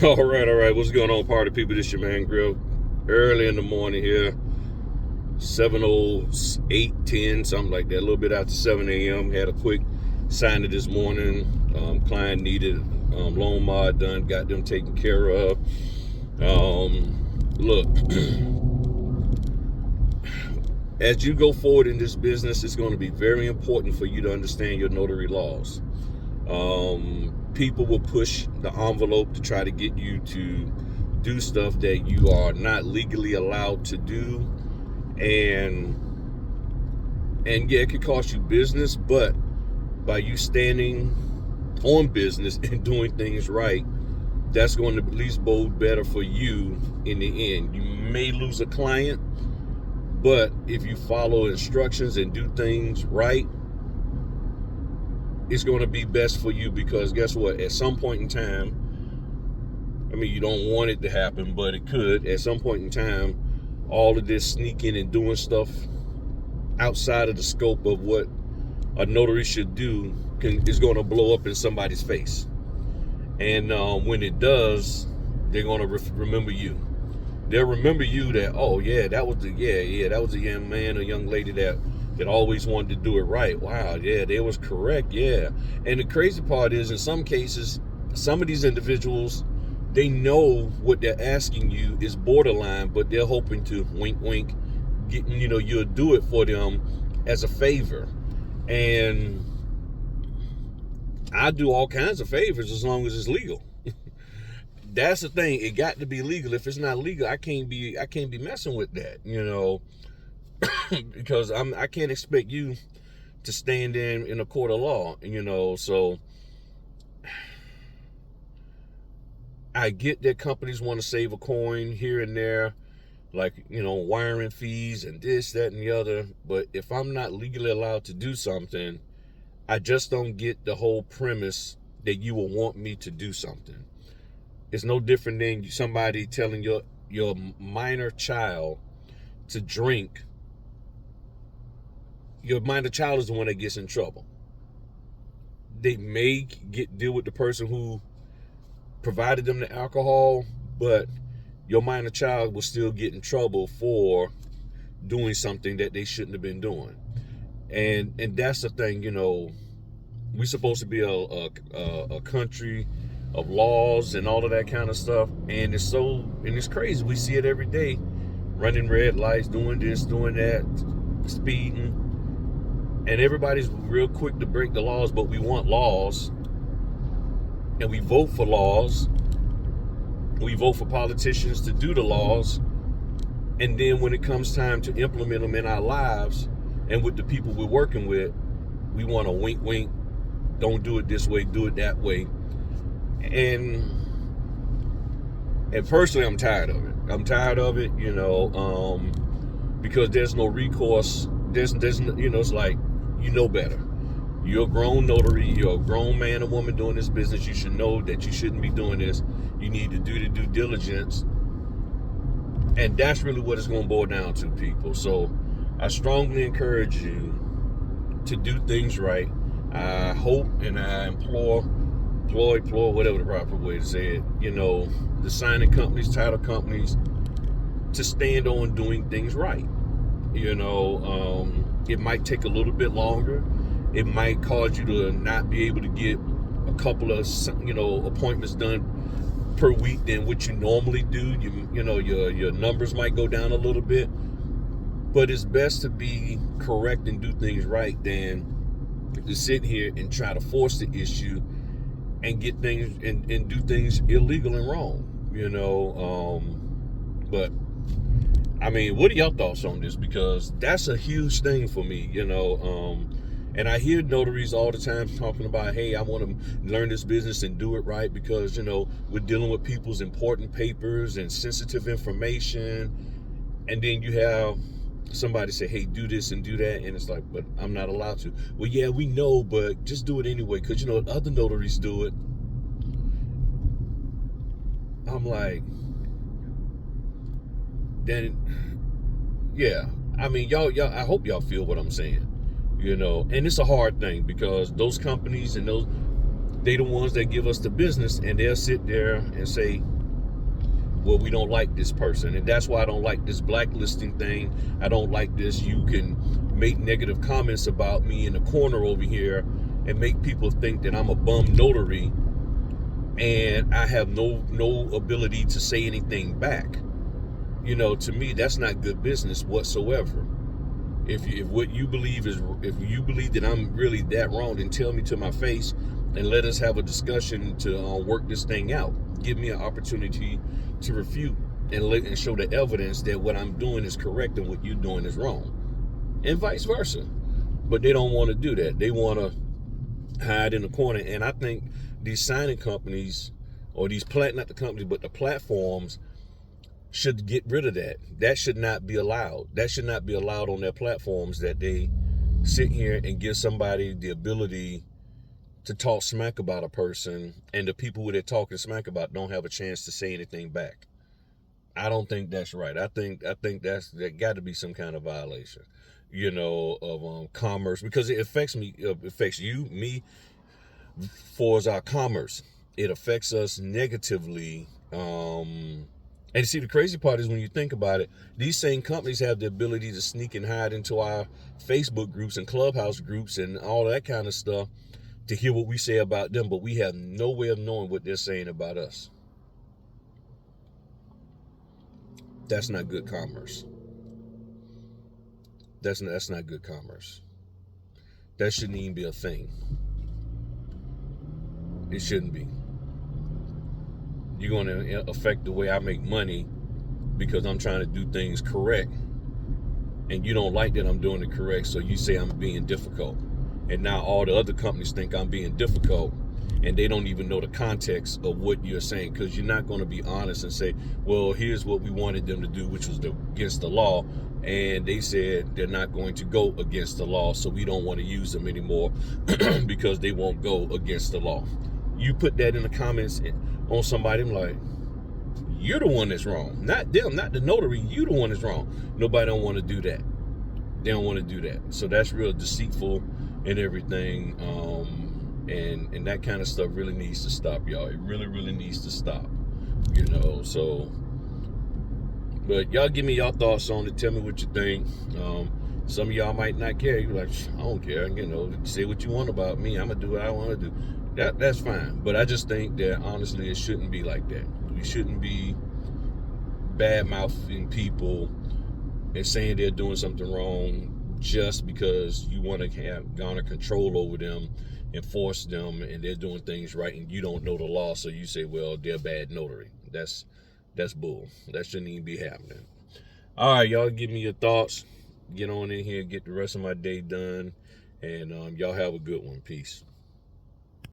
All right. What's going on, party people? This your man Grill. Early in the morning here, 7:08, 10, something like that. A little bit after 7 a.m. Had a quick signing this morning. Client needed loan mod done. Got them taken care of. Look, as you go forward in this business, it's going to be very important for you to understand your notary laws. People will push the envelope to try to get you to do stuff that you are not legally allowed to do, and yeah, it could cost you business, but by you standing on business and doing things right, that's going to at least bode better for you in the end. You may lose a client, but if you follow instructions and do things right, it's going to be best for you, because guess what? At some point in time, I mean, you don't want it to happen, but it could. At some point in time, all of this sneaking and doing stuff outside of the scope of what a notary should do is going to blow up in somebody's face. And when it does, they're going to remember you. They'll remember you that, oh yeah, that was the young man or young lady that always wanted to do it right. Wow, yeah, they was correct, yeah. And the crazy part is, in some cases, some of these individuals, they know what they're asking you is borderline, but they're hoping to wink, wink, you'll do it for them as a favor. And I do all kinds of favors as long as it's legal. That's the thing. It got to be legal. If it's not legal, I can't be messing with that, because I can't expect you to stand in a court of law, so I get that companies want to save a coin here and there, like, wiring fees and this, that, and the other. But if I'm not legally allowed to do something, I just don't get the whole premise that you will want me to do something. It's no different than somebody telling your minor child to drink. Your minor child is the one that gets in trouble. They may deal with the person who provided them the alcohol, but your minor child will still get in trouble for doing something that they shouldn't have been doing. And that's the thing, we're supposed to be a country of laws and all of that kind of stuff, and it's crazy. We see it every day, running red lights, doing this, doing that, speeding, and everybody's real quick to break the laws. But we want laws, and we vote for laws. We vote for politicians to do the laws, and then when it comes time to implement them in our lives and with the people we're working with, we want to wink, wink, don't do it this way, do it that way. And personally, I'm tired of it. Because there's no recourse. There's it's like, better. You're a grown notary. You're a grown man or woman doing this business. You should know that you shouldn't be doing this. You need to do the due diligence. And that's really what it's going to boil down to, people. So I strongly encourage you to do things right. I hope and I implore, whatever the proper way to say it, the signing companies, title companies, to stand on doing things right. It might take a little bit longer. It might cause you to not be able to get a couple of, appointments done per week than what you normally do. Your numbers might go down a little bit, but it's best to be correct and do things right than to sit here and try to force the issue and get things and do things illegal and wrong, but I mean, what are your thoughts on this? Because that's a huge thing for me, and I hear notaries all the time talking about, hey, I want to learn this business and do it right, because, we're dealing with people's important papers and sensitive information. And then you have somebody say, hey, do this and do that, and it's like, but I'm not allowed to. Well, yeah, we know, but just do it anyway, because other notaries do it. I'm like, then yeah, I mean, y'all I hope y'all feel what I'm saying, and it's a hard thing, because those companies and they the ones that give us the business, and they'll sit there and say, well, we don't like this person. And that's why I don't like this blacklisting thing. I don't like this. You can make negative comments about me in the corner over here and make people think that I'm a bum notary, and I have no ability to say anything back. To me, that's not good business whatsoever. If what you believe is, if you believe that I'm really that wrong, then tell me to my face and let us have a discussion to work this thing out. Give me an opportunity to refute and show the evidence that what I'm doing is correct and what you're doing is wrong, and vice versa. But they don't want to do that. They want to hide in the corner. And I think these signing companies, or these not the companies, but the platforms, should get rid of that. That should not be allowed. That should not be allowed on their platforms, that they sit here and give somebody the ability to talk smack about a person, and the people who they're talking smack about don't have a chance to say anything back. I don't think that's right. I think that got to be some kind of violation, of commerce, because it affects me, affects you, me, for as our commerce. It affects us negatively. And see, the crazy part is, when you think about it, these same companies have the ability to sneak and hide into our Facebook groups and Clubhouse groups and all that kind of stuff to hear what we say about them, but we have no way of knowing what they're saying about us. That's not good commerce. That's not good commerce. That shouldn't even be a thing. It shouldn't be. You're going to affect the way I make money because I'm trying to do things correct, and you don't like that I'm doing it correct, so you say I'm being difficult. And now all the other companies think I'm being difficult, and they don't even know the context of what you're saying, because you're not going to be honest and say, well, here's what we wanted them to do, which was against the law, and they said they're not going to go against the law, so we don't want to use them anymore because they won't go against the law. You put that in the comments on somebody, I'm like, you're the one that's wrong, not them, not the notary. You the one that's wrong. Nobody don't want to do that. They don't want to do that. So that's real deceitful and everything. And that kind of stuff really needs to stop, y'all. It really, really needs to stop. So, but y'all give me y'all thoughts on it. Tell me what you think. Some of y'all might not care. You're like, I don't care. Say what you want about me. I'm gonna do what I want to do. That's fine. But I just think that, honestly, it shouldn't be like that. We shouldn't be bad-mouthing people and saying they're doing something wrong just because you want to garner control over them and force them, and they're doing things right, and you don't know the law, so you say, well, they're bad notary. That's bull. That shouldn't even be happening. All right, y'all, give me your thoughts. Get on in here and get the rest of my day done, and y'all have a good one. Peace.